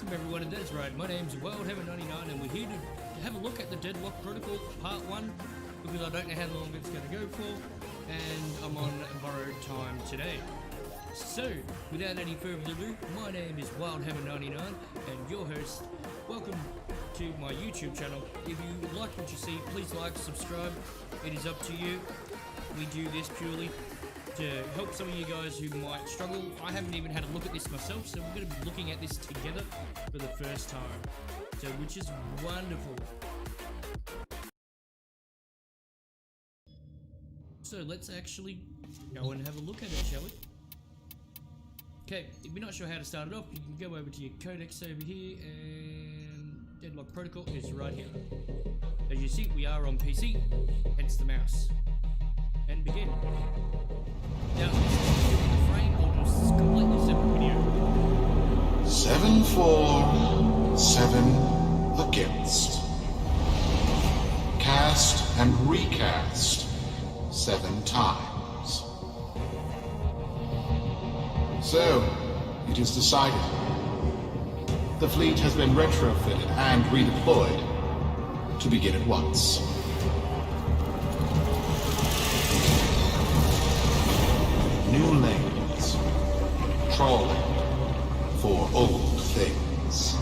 welcome everyone, and that's right, my name's WildHammer99 and we're here to have a look at the Deadlock Protocol Part 1 because I don't know how long it's going to go for and I'm on borrowed time today. So, without any further ado, my name is WildHammer99 and your host. Welcome to my YouTube channel. If you like what you see, please like, subscribe, it is up to you. We do this purely to help some of you guys who might struggle. I haven't even had a look at this myself, so we're going to be looking at this together for the first time, so which is wonderful. So let's actually go and have a look at it, shall we? Okay, if you're not sure how to start it off, you can go over to your codex over here, and Deadlock Protocol is right here. As you see, we are on PC, hence the mouse. And begin. Now, the frame or just completely separate video. 7 for, 7 against. Cast and recast 7 times. So, it is decided. The fleet has been retrofitted and redeployed to begin at once. New lanes, trawling for old things.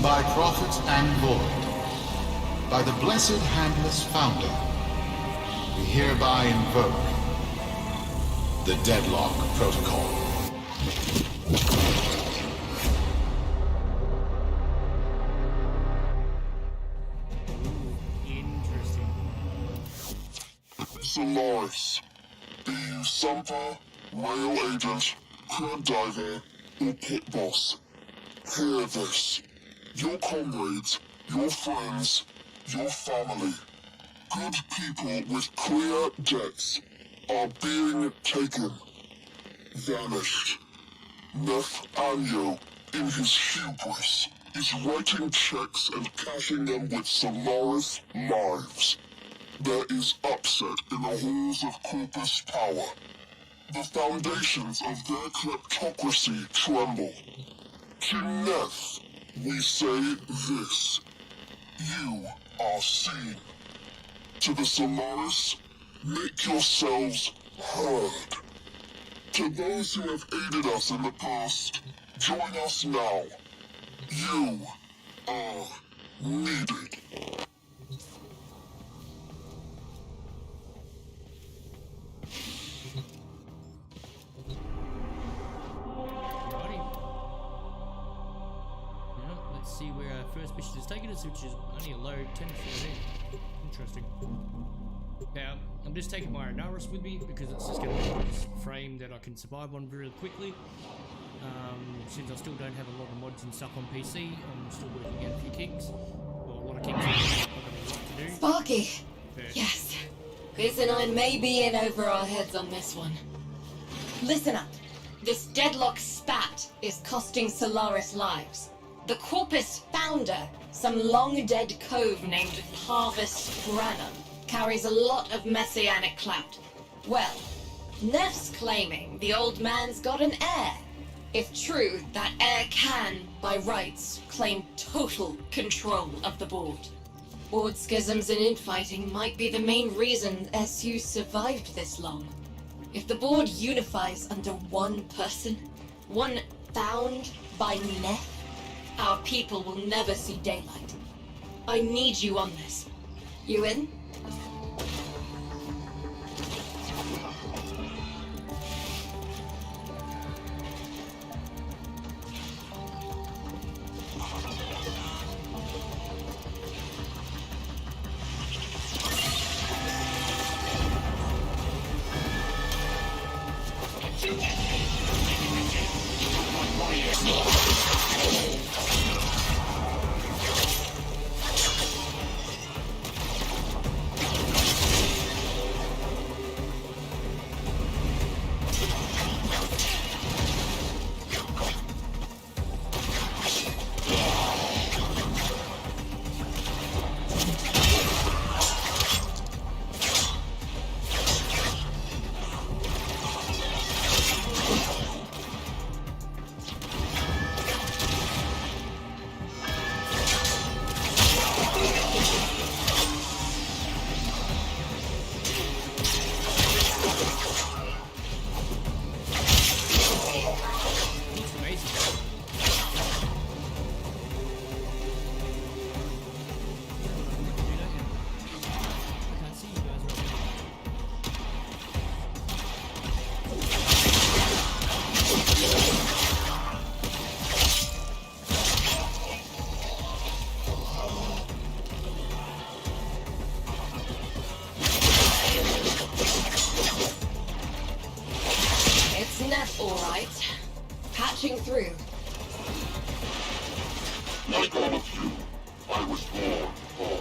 By prophet and void, by the blessed handless founder, we hereby invoke the Deadlock Protocol. Solaris. Be you Sumper, rail agent, crab diver, or pit boss. Hear this. Your comrades, your friends, your family, good people with clear debts are being taken. Vanished. Nathaniel, in his hubris, is writing checks and cashing them with Solaris lives. There is upset in the halls of corpus power. The foundations of their kleptocracy tremble. To Neth, we say this. You are seen. To the Solaris, make yourselves heard. To those who have aided us in the past, join us now. You are needed. See where our first mission is taking us, which is only a low 10 to 14. Interesting. Now, I'm just taking my Anaris with me because it's just going to be a nice frame that I can survive on very quickly. Since I still don't have a lot of mods and stuff on PC, I'm still working out a few kinks. Well, a lot of kinks I've got a lot to do. Sparky! But Yes. Chris and I may be in over our heads on this one. Listen up. This Deadlock spat is costing Solaris lives. The Corpus founder, some long-dead cove named Harvest Branham, carries a lot of messianic clout. Well, Neff's claiming the old man's got an heir. If true, that heir can, by rights, claim total control of the board. Board schisms and infighting might be the main reason SU survived this long. If the board unifies under one person, one found by Neff, our people will never see daylight. I need you on this. You in? All right. Patching through. Like all of you, I was born poor,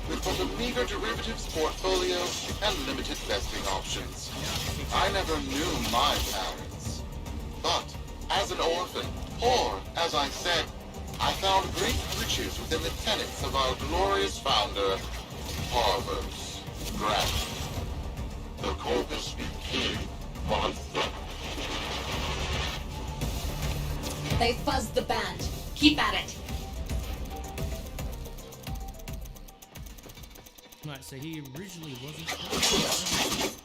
with but a meager derivatives portfolio and limited vesting options. I never knew my parents. But, as an orphan, or, as I said, I found great riches within the tenets of our glorious founder, Harvard's Grant. The corpus became my friend. They fuzzed the band. Keep at it. Right, so he originally wasn't.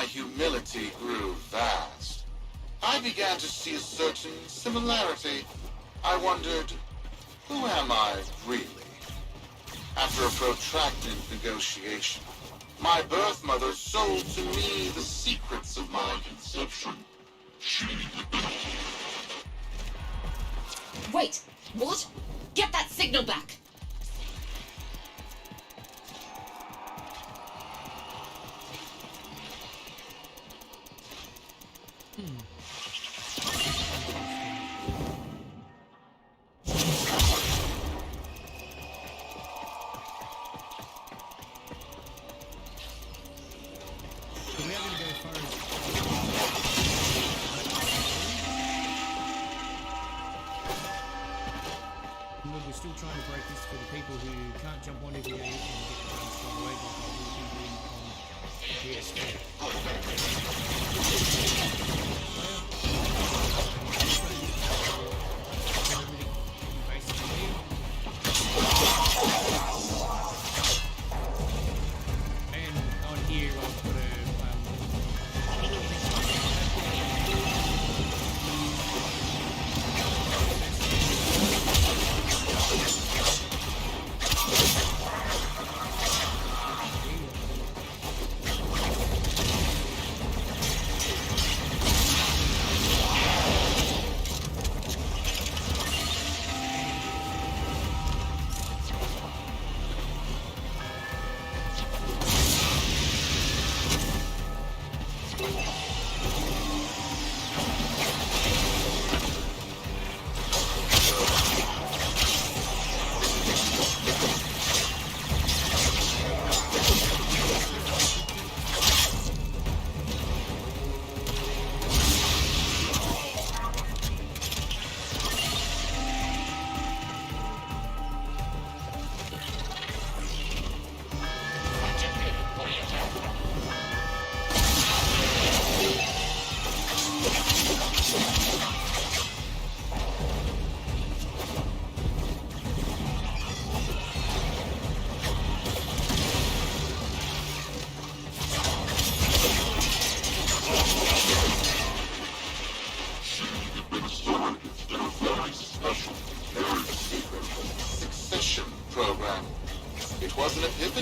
Humility grew vast. I began to see a certain similarity. I wondered, who am I really? After a protracted negotiation, my birth mother sold to me the secrets of my conception. Wait, what? Get that signal back! We're still trying to break this for the people who can't jump on every day and get the guns straight away like I will be doing on and on here I'll put a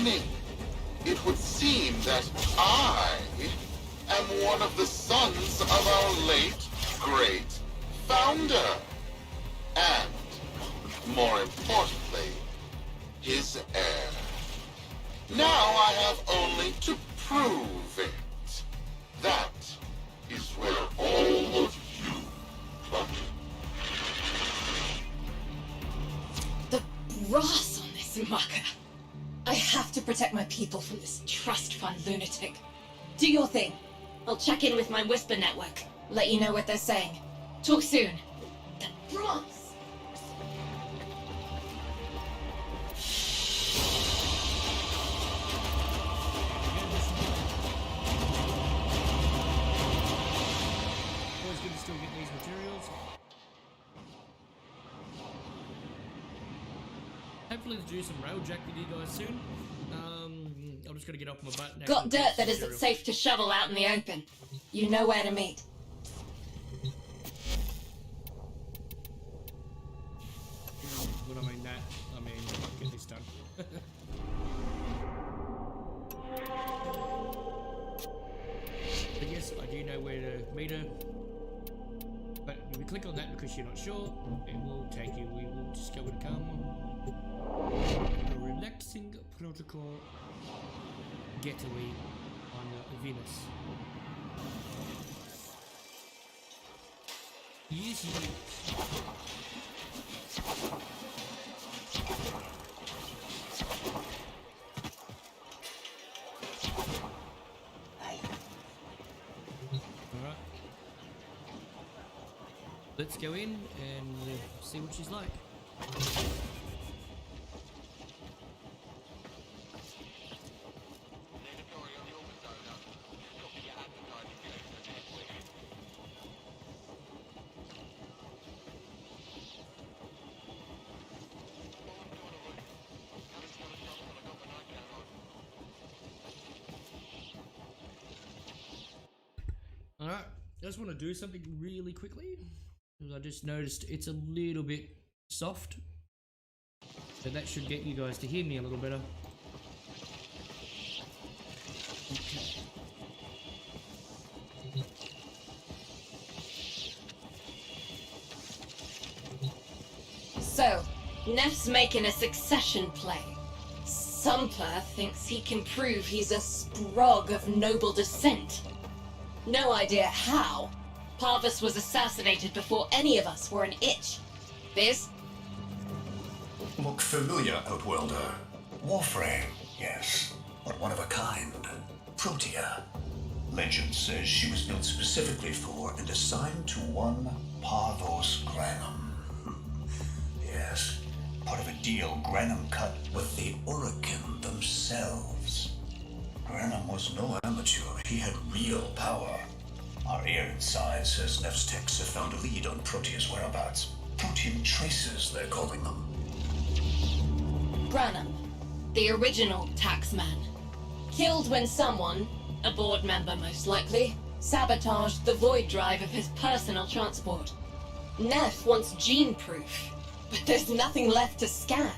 beginning, it would seem that I am one of the sons of our late, great founder. And, more importantly, his heir. Now I have only to prove it. That is where all of you come in. The brass on this mucker. I have to protect my people from this trust fund lunatic. Do your thing. I'll check in with my Whisper network. Let you know what they're saying. Talk soon. The brass! Always good to still get these materials. Hopefully to do some railjack with you guys soon. I'm just gonna get off my butt now. Got dirt that isn't safe to shovel out in the open. You know where to meet. When I mean that, I mean get this done. But yes, I do know where to meet her. But if you click on that because you're not sure, it will take you. We will just go with a calm one. A relaxing protocol getaway on Venus. Yes, yes. Alright. Let's go in and see what she's like. Alright, I just want to do something really quickly because I just noticed it's a little bit soft, so that should get you guys to hear me a little better. Okay. So, Neff's making a succession play. Sumper thinks he can prove he's a sprog of noble descent. No idea how. Parvus was assassinated before any of us were an itch. Biz? Look familiar, Outworlder. Warframe, yes, but one of a kind. Protea. Legend says she was built specifically for and assigned to one Parvos Granum. Yes, part of a deal Granum cut with the Orokin themselves. Granum was no amateur. He had real power. Our ear inside says Neff's techs have found a lead on Protea's whereabouts. Protean traces, they're calling them. Granum, the original taxman. Killed when someone, a board member most likely, sabotaged the void drive of his personal transport. Neff wants gene proof, but there's nothing left to scan.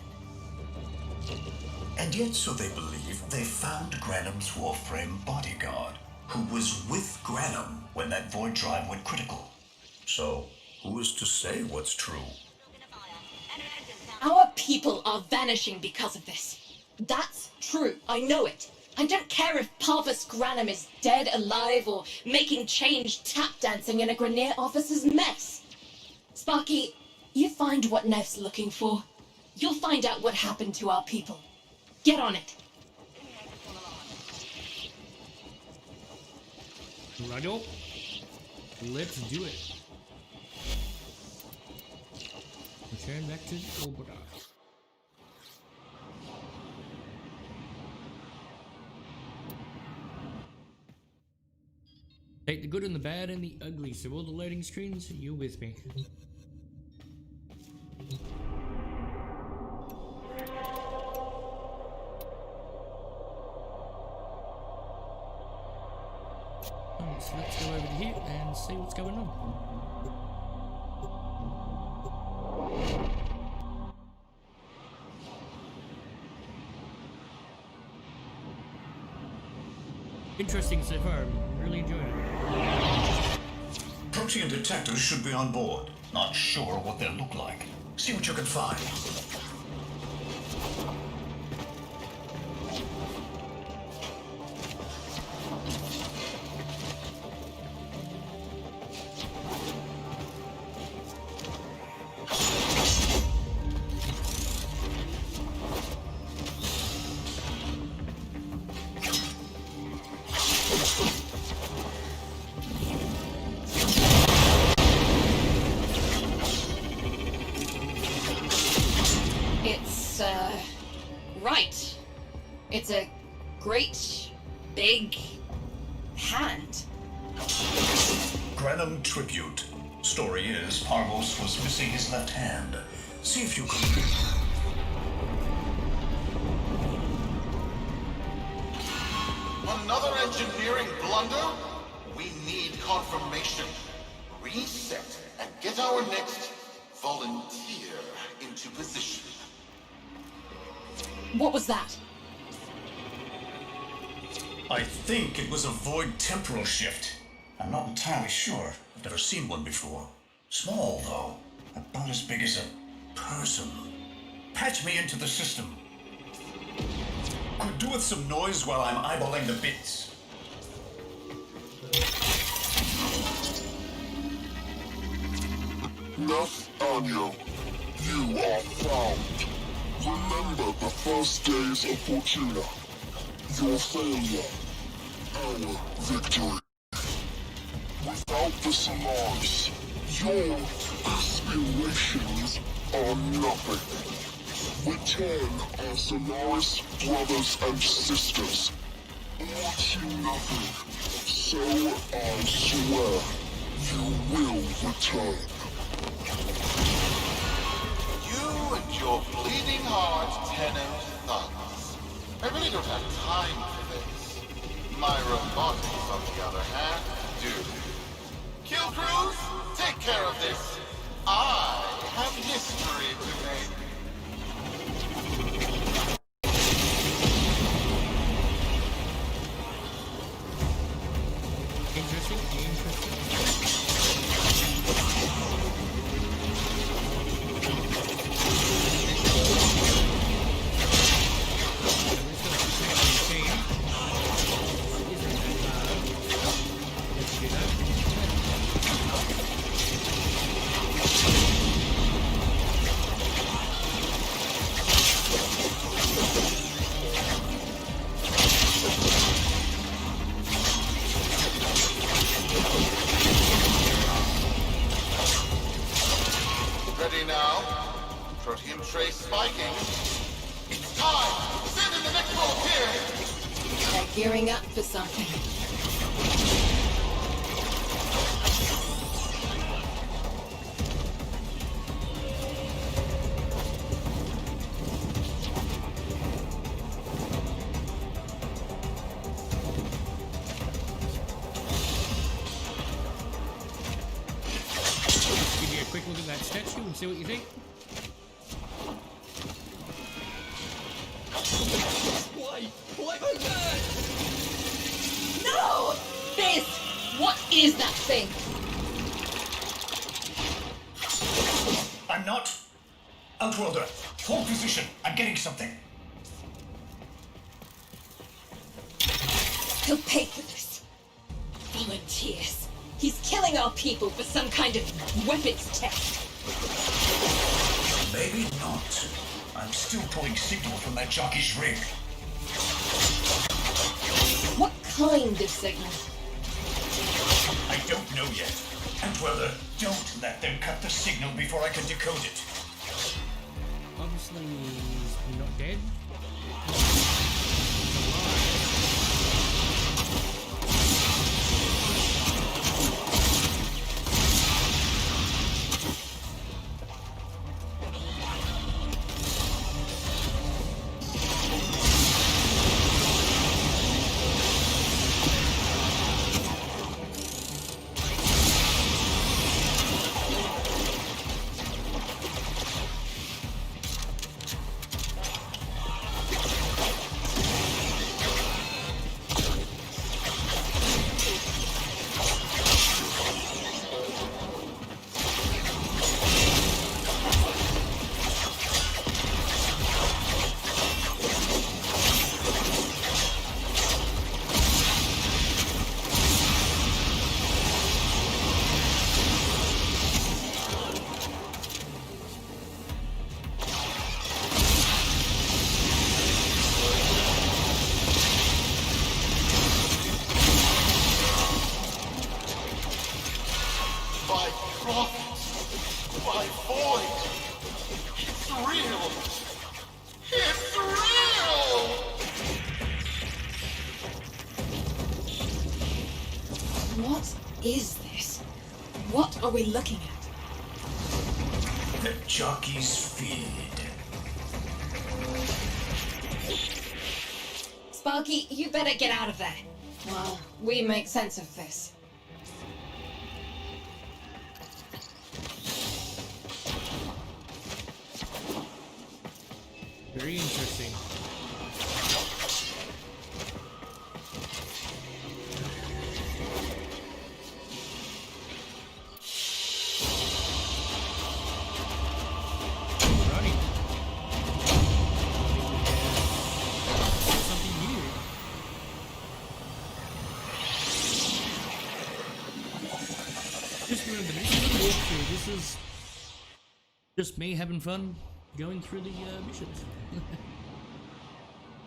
And yet, so they believe, they found Granum's Warframe bodyguard, who was with Granum when that void drive went critical. So, who is to say what's true? Our people are vanishing because of this. That's true, I know it. I don't care if Parvus Granum is dead, alive, or making change tap dancing in a Grenier officer's mess. Sparky, you find what Neff's looking for. You'll find out what happened to our people. Get on it. Righto. Let's do it. Return back to the orbiter. Take the good and the bad and the ugly, so all the loading screens, you're with me. Alright, so let's go over to here and see what's going on. Interesting so far. I'm really enjoying it. Protean detectors should be on board. Not sure what they'll look like. See what you can find. Right. It's a great, big hand. Granum tribute. Story is, Parvos was missing his left hand. See if you can... Another engineering blunder? We need confirmation. Reset and get our next volunteer into position. What was that? I think it was a void temporal shift. I'm not entirely sure. I've never seen one before. Small, though. About as big as a person. Patch me into the system. Could do with some noise while I'm eyeballing the bits. Nathaniel, you are found. Remember the first days of Fortuna. Your failure, our victory. Without the Solaris, your aspirations are nothing. Return our Solaris brothers and sisters, or to nothing. So I swear, you will return. You and your bleeding heart, tenant thugs. I really don't have time for this. My robotics, on the other hand, do. Kill crews, take care of this. I have history to make. Interesting. Ready now? Protein trace spiking. It's time! Send in the next volunteer! They're gearing up for something. Give you a quick look at that statue and see what you think. No! This! What is that thing? I'm not. Outworlder, hold position. I'm getting something. He'll pay for this. Volunteers. He's killing our people for some kind of weapons test. Maybe not. I'm still pulling signal from that jockey's rig. What kind of signal? I don't know yet. Outworlder, don't let them cut the signal before I can decode it. Obviously, he's not dead. prophet, my void. It's real. It's real! What is this? What are we looking at? The jockey's feed. Sparky, you better get out of there. Well, we make sense of this. Very interesting. Alrighty. Something new. Just remember, this is a walkthrough. This is just me having fun going through the missions.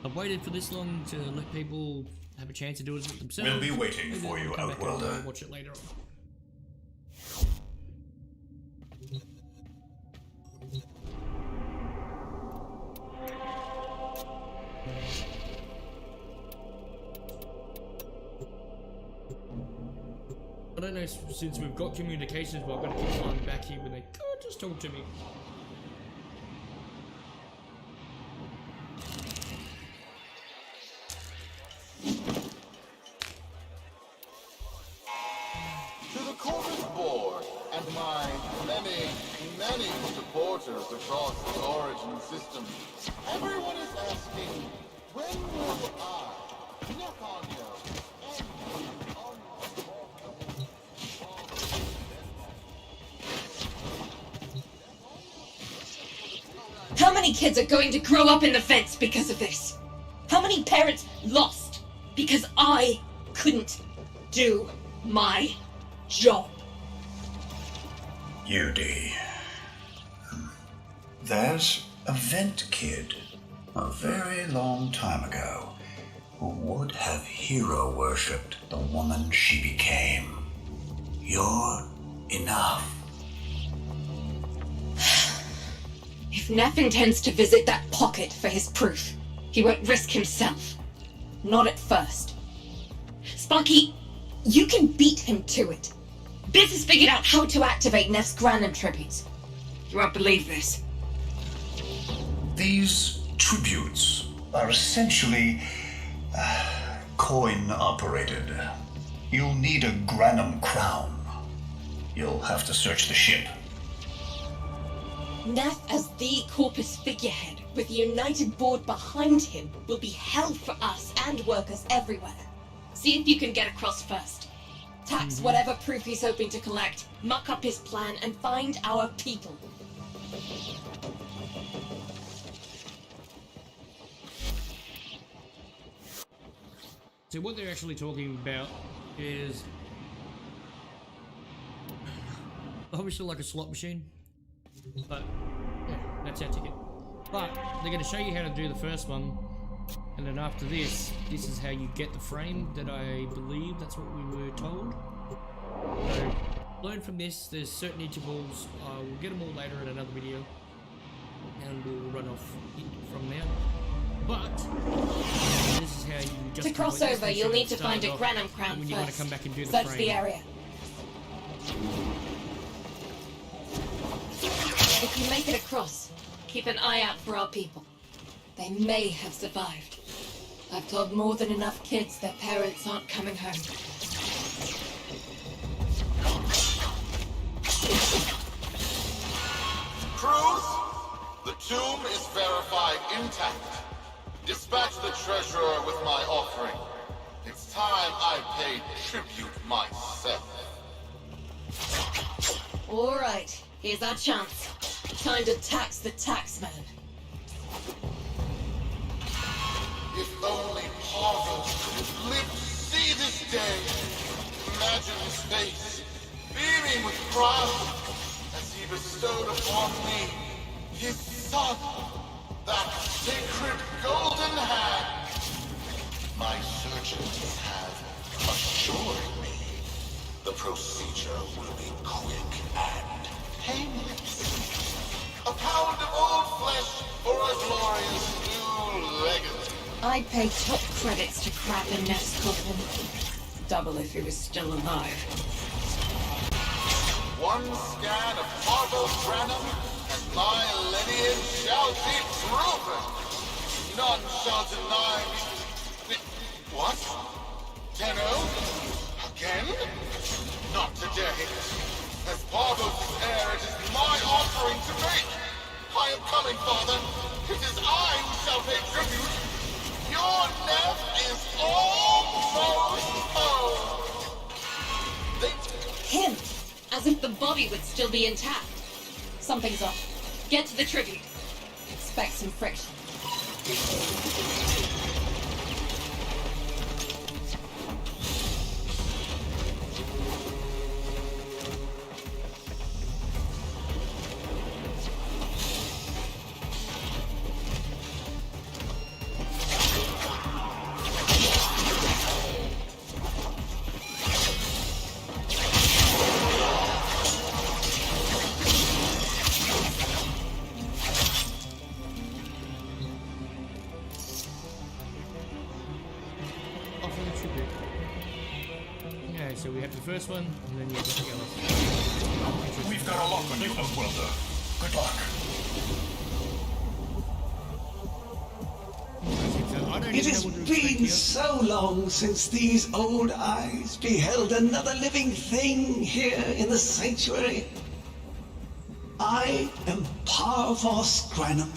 I've waited for this long to let people have a chance to do it themselves. We'll be waiting Maybe for they'll you, come back and Outworlder. watch it later on. I don't know, since we've got communications, but I've got to keep flying back here when they could just talk to me. To the Corvus Board and my many supporters across the Origin system, everyone is asking, when will I, Nicka, How many kids are going to grow up in the fence because of this? How many parents lost because I couldn't do my job? UD. There's a vent kid a very long time ago who would have hero worshipped the woman she became. You're enough. If Neff intends to visit that pocket for his proof, he won't risk himself. Not at first. Sparky, you can beat him to it. Biz has figured out how to activate Neff's Granum tributes. You won't believe this. These tributes are essentially coin-operated. You'll need a Granum crown. You'll have to search the ship. Neff as the Corpus figurehead, with the United Board behind him, will be hell for us and workers everywhere. See if you can get across first. Tax whatever proof he's hoping to collect, muck up his plan, and find our people. So what they're actually talking about is obviously like a slot machine, but yeah, that's our ticket. But they're going to show you how to do the first one, and then after this is how you get the frame that I believe that's what we were told. So learn from this. There's certain intervals. We'll get them all later in another video, and we'll run off from there. But this is how you just To cross over, you'll need to find a Granum crown when first. you want to come back and do the Search frame. the area. If you make it across, keep an eye out for our people. They may have survived. I've told more than enough kids their parents aren't coming home. Cruz, the tomb is verified intact. Dispatch the treasurer with my offering. It's time I paid tribute myself. All right, here's our chance. Time to tax the taxman. If only Pavel could have lived to see this day. Imagine his face, beaming with pride, as he bestowed upon me his son, that sacred golden hand. My surgeons have assured me The procedure will be quick and Painless. A pound of old flesh for a glorious new legacy. I'd pay top credits to crap in Neff's coffin. Double if he was still alive. One scan of Marvel's Granum, and my lineage shall be proven. None shall deny me. What? Tenno? Again? Not today. As Parvos' heir, it is my offering to make. I am coming, Father. It is I who shall pay tribute. Your Neff is almost home. Him! As if the body would still be intact. Something's off. Get to the tribute. Expect some friction. Okay, so we have the first one, and then you have the other. We've got a lock on you, Outworlder. Good luck. It has been so long since these old eyes beheld another living thing here in the sanctuary. I am Parvos Granum.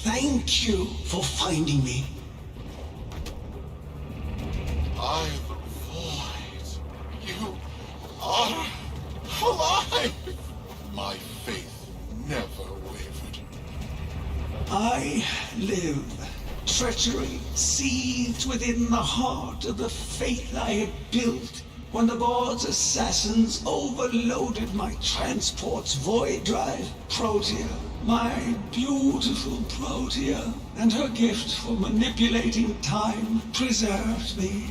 Thank you for finding me. I void. You are alive. My faith never wavered. I live. Treachery seethed within the heart of the faith I had built when the board's assassins overloaded my transport's void drive. Protea, my beautiful Protea, and her gift for manipulating time preserved me.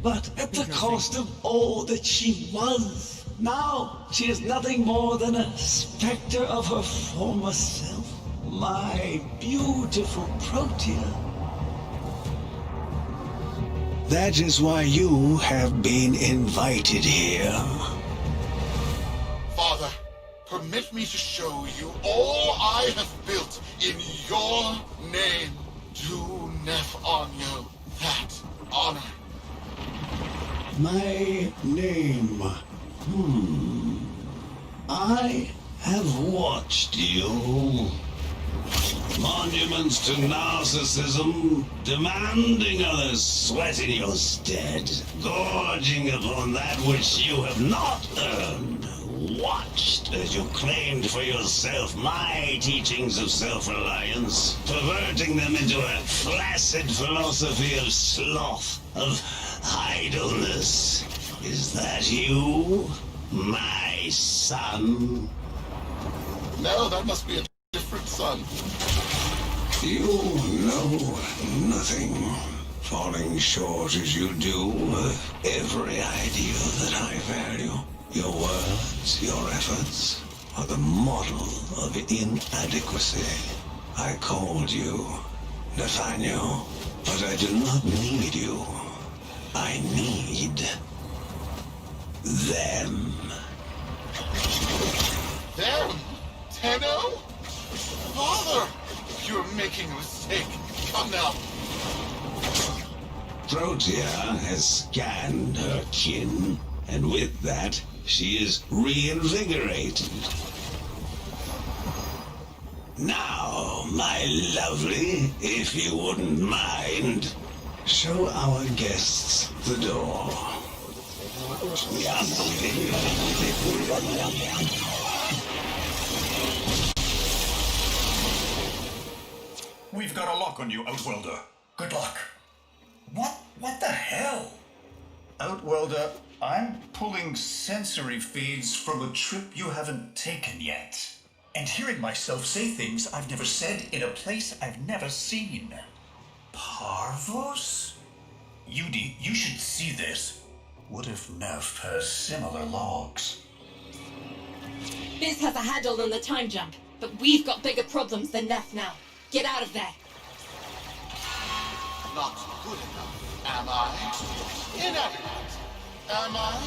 But at the cost of all that she was. Now she is nothing more than a specter of her former self. My beautiful Protea. That is why you have been invited here. Father, permit me to show you all I have built in your name. Do Neff Anyo that honor. My name. I have watched you. Monuments to narcissism, demanding others sweat in your stead, gorging upon that which you have not earned. Watched as you claimed for yourself my teachings of self-reliance, perverting them into a flaccid philosophy of sloth, of idleness. Is that you, my son? No, that must be a different son. You know nothing, falling short as you do of every ideal that I value. Your words, your efforts, are the model of inadequacy. I called you Nathaniel, but I do not need you. I need them. Them? Tenno? Father! You're making a mistake. Come now. Protea has scanned her kin, and with that, she is reinvigorated. Now, my lovely, if you wouldn't mind, show our guests the door. We've got a lock on you, Outworlder. Good luck. What the hell? Outworlder, I'm pulling sensory feeds from a trip you haven't taken yet. And hearing myself say things I've never said in a place I've never seen. Parvos? Yudi, you should see this. What if Neff has similar logs? Biz has a handle on the time jump, but we've got bigger problems than Neff now. Get out of there. Not good enough, am I? Inadequate, am I?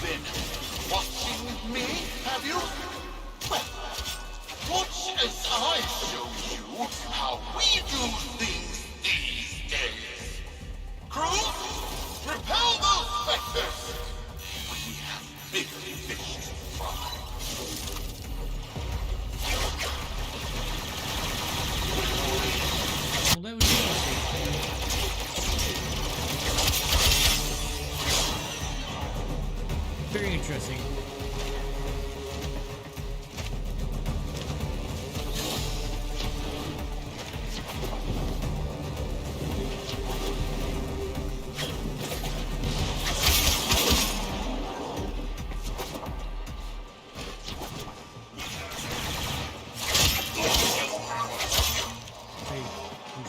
Been watching me, have you? Well, watch as I show you how we do things these days. Crew, repel those specters! We have bigger fish to fry. Well, that was interesting. Very interesting.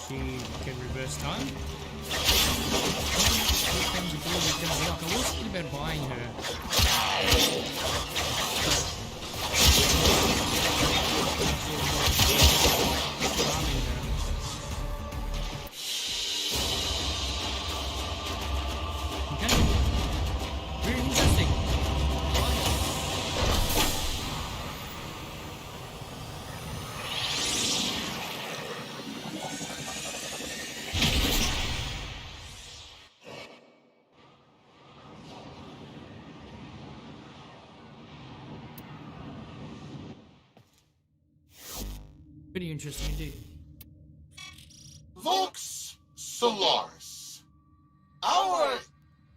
She can reverse time. I was thinking about buying her. Okay. Very interesting. Pretty interesting indeed. Vox Solaris. Our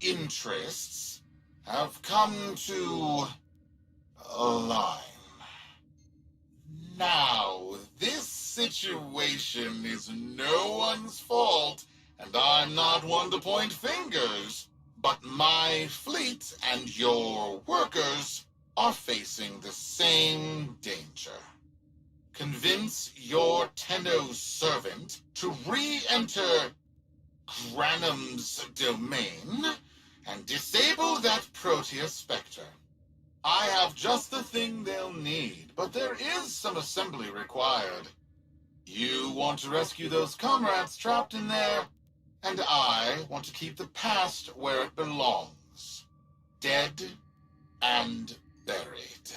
interests have come to align. Now, this situation is no one's fault, and I'm not one to point fingers, but my fleet and your workers are facing the same danger. Convince your Tenno servant to re-enter Granum's domain and disable that Proteus Spectre. I have just the thing they'll need, but there is some assembly required. You want to rescue those comrades trapped in there, and I want to keep the past where it belongs. Dead and buried.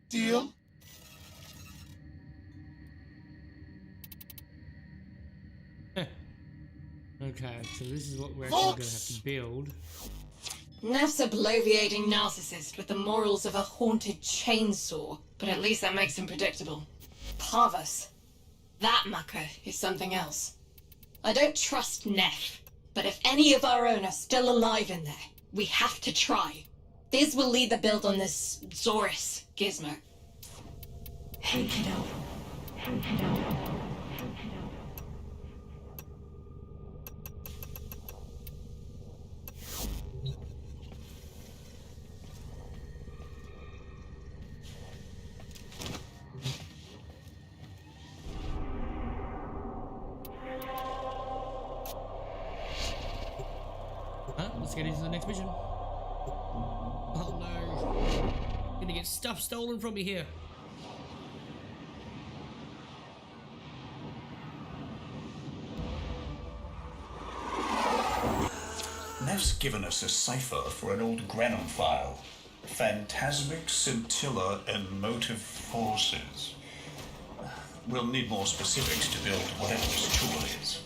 Deal? Okay, so this is what we're actually going to have to build. Neff's a bloviating narcissist with the morals of a haunted chainsaw, but at least that makes him predictable. Parvos. That mucker is something else. I don't trust Neff, but if any of our own are still alive in there, we have to try. Biz will lead the build on this Zorus gizmo. Hey, kiddo. Hey, kiddo. Let's get into the next mission. Oh no. Gonna get stuff stolen from me here. Neff's given us a cipher for an old Granum file. Phantasmic scintilla and motive forces. We'll need more specifics to build whatever this tool is.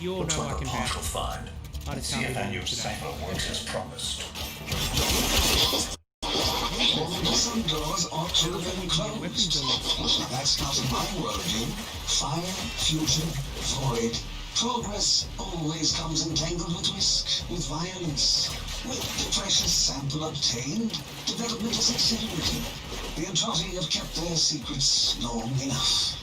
You all Looks know like I a can partial vouch. find. I Let's just see can't if be our wrong new today. cipher works as promised. Some doors ought to have been Weapons closed. on That's not my worldview. Fire, fusion, void. Progress always comes entangled with risk, with violence. With the precious sample obtained, development is accelerated. The Entrati have kept their secrets long enough.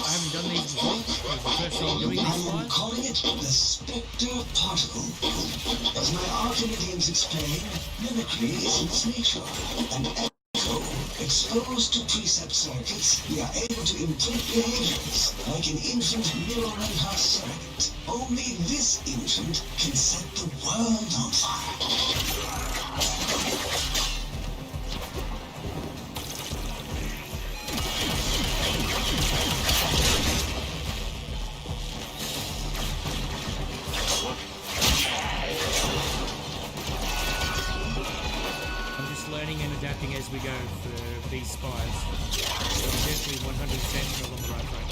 I haven't done these before. This is the first time doing I these am fires. calling it the Spectre Particle. As my Archimedeans explain, mimicry is in its nature, and echo, exposed to precept circuits, we are able to imprint behaviors, like an infant mirror-and-her surrogate. Only this infant can set the world on fire. I'm just learning and adapting as we go for these spies. So I'm definitely 100% not on the right track.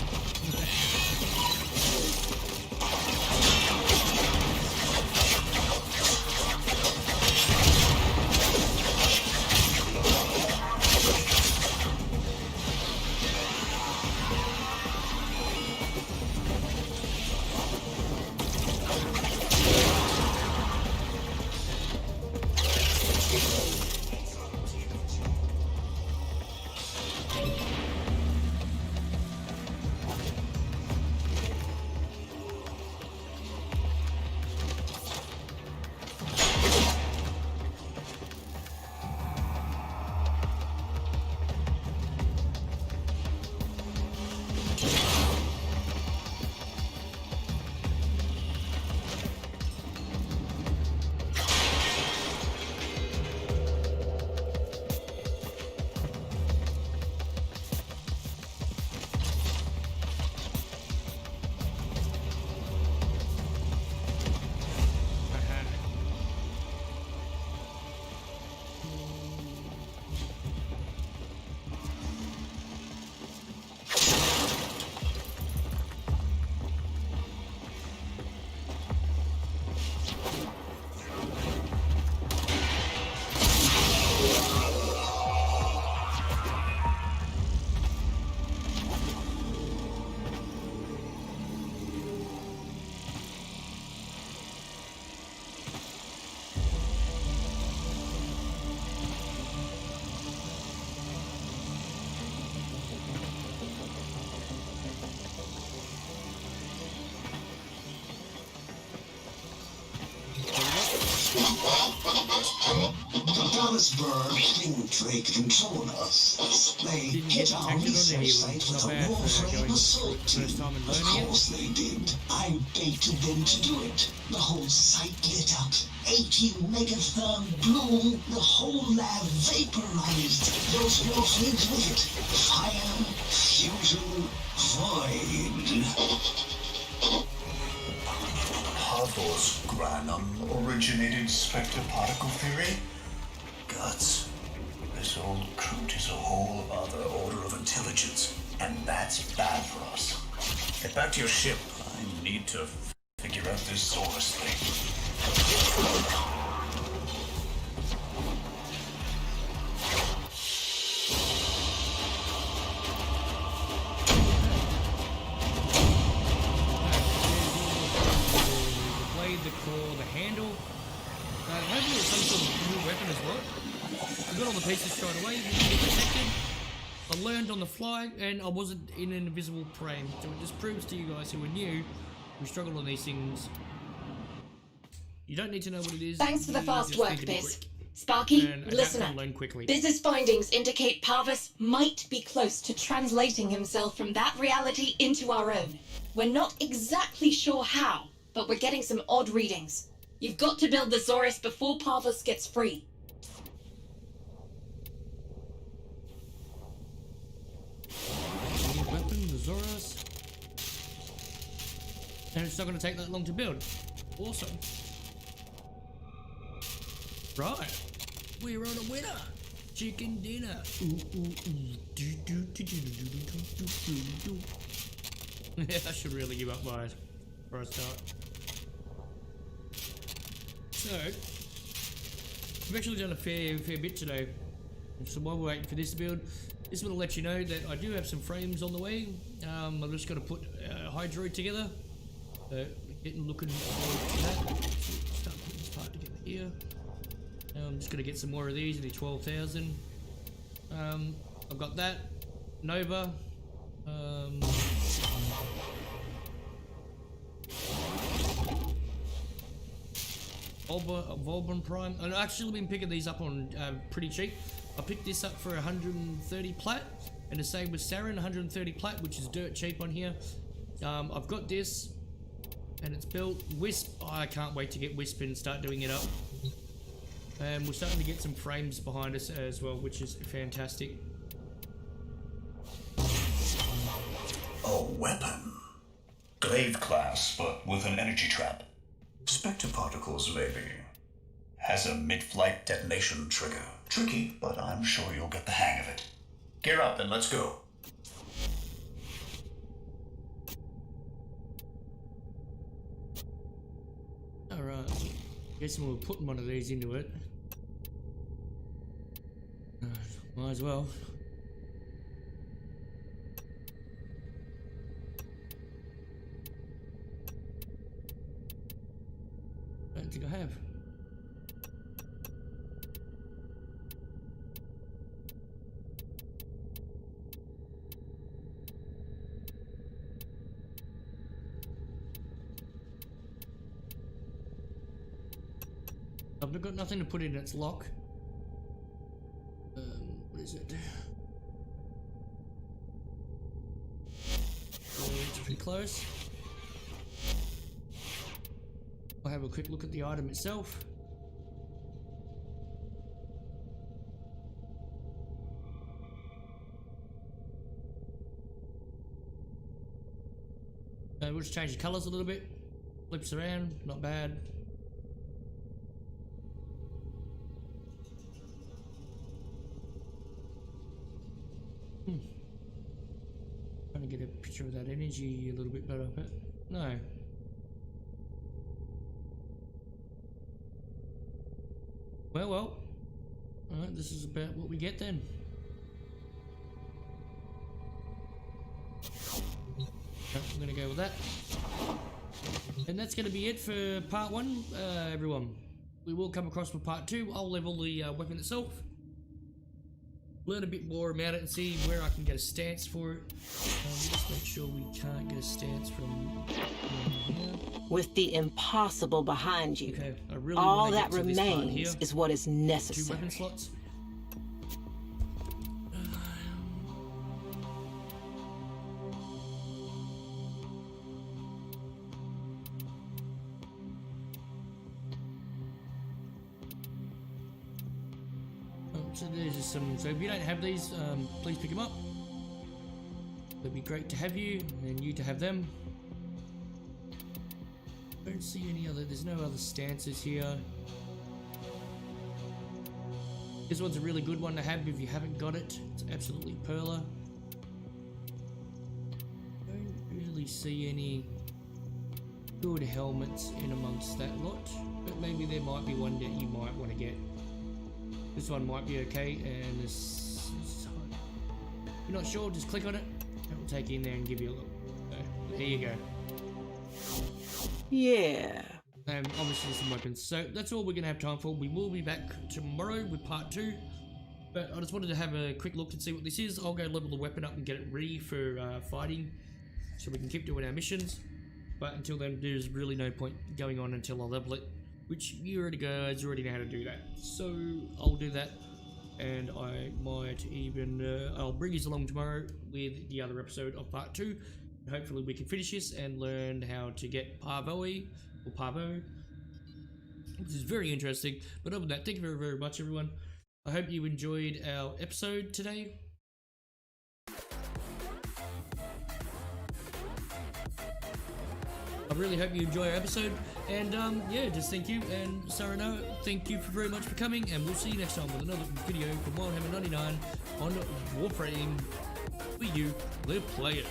Petersburg think they control us. They Didn't hit get our detected on research any. site with Not a bad for Warframe going assault team. first time and Of learning it. course they did. I baited them to do it. The whole site lit up. 80 megatherm bloom. The whole lab vaporized. Those Warframes with it. Fire, fusion, void. Hathor's Granum originated spectre particle theory? Guts. This old coot is a whole other order of intelligence, and that's bad for us. Get back to your ship. I need to figure out this Zorus thing. The claw, the handle. Hopefully it's some sort of new weapon as well. I got all the pieces straight away, didn't get detected. I learned on the fly, and I wasn't in an invisible frame. So it just proves to you guys who are new, we struggle on these things. You don't need to know what it is. Thanks for the you fast just work, need to be Biz. quick Sparky, and adapt listen and up. learn quickly. Biz's findings indicate Parvus might be close to translating himself from that reality into our own. We're not exactly sure how, but we're getting some odd readings. You've got to build the Zorus before Parvus gets free. New weapon, the Zorus. And it's not going to take that long to build. Awesome. Right. We're on a winner. Chicken dinner. Yeah, I should really give up my for a start. So, I've actually done a fair bit today. So while we're waiting for this to build, just want to let you know that I do have some frames on the way. I'm just going to put Hydroid together. Getting looking forward to that. Start putting this part together here. I'm just going to get some more of these in the 12,000. I've got that. Nova. Volbon Prime. I've actually been picking these up on pretty cheap. I picked this up for 130 plat, and the same with Saren, 130 plat, which is dirt cheap on here. I've got this, and it's built. Wisp, oh, I can't wait to get Wisp and start doing it up. And we're starting to get some frames behind us as well, which is fantastic. A weapon. Glaive class, but with an energy trap. Spectre particles, maybe. Has a mid-flight detonation trigger. Tricky, but I'm sure you'll get the hang of it. Gear up and let's go. Alright, guessing we're putting one of these into it. Might as well. I don't think I have. I've got nothing to put in its lock. What is it? It's pretty close. I'll have a quick look at the item itself. We'll just change the colours a little bit. Flips around, not bad. Trying to get a picture of that energy a little bit better, but no. Well. Alright, this is about what we get then. I'm gonna go with that. And that's gonna be it for part 1, everyone. We will come across with part 2. I'll level the weapon itself. learn a bit more about it and see where I can get a stance for it. Let's make sure we can't get a stance from here. With the impossible behind you, Okay, I really all wanna that get to this part remains here. is what is 2 necessary. weapon slots. So there's just some. So if you don't have these, please pick them up. It'd be great to have you and you to have them. Don't see any other. There's no other stances here. This one's a really good one to have if you haven't got it. It's absolutely perler. Don't really see any good helmets in amongst that lot, but maybe there might be one that you might want to get. This one might be okay, and this if you're not sure, just click on it. It will take you in there and give you a look. So, there you go. Yeah. Obviously some weapons. So that's all we're going to have time for. We will be back tomorrow with part 2. But I just wanted to have a quick look and see what this is. I'll go level the weapon up and get it ready for fighting, so we can keep doing our missions. But until then, there's really no point going on until I level it, which you guys already know how to do that. So I'll do that, and I might even I'll bring you along tomorrow with the other episode of part 2. Hopefully we can finish this and learn how to get Parvoe or Parvo. This is very interesting. But other than that, thank you very, very much, everyone. I hope you enjoyed our episode today. I really hope you enjoy our episode, and yeah, just thank you, and Sarano, thank you very much for coming, and we'll see you next time with another video from Warhammer 99 on Warframe for you, the players.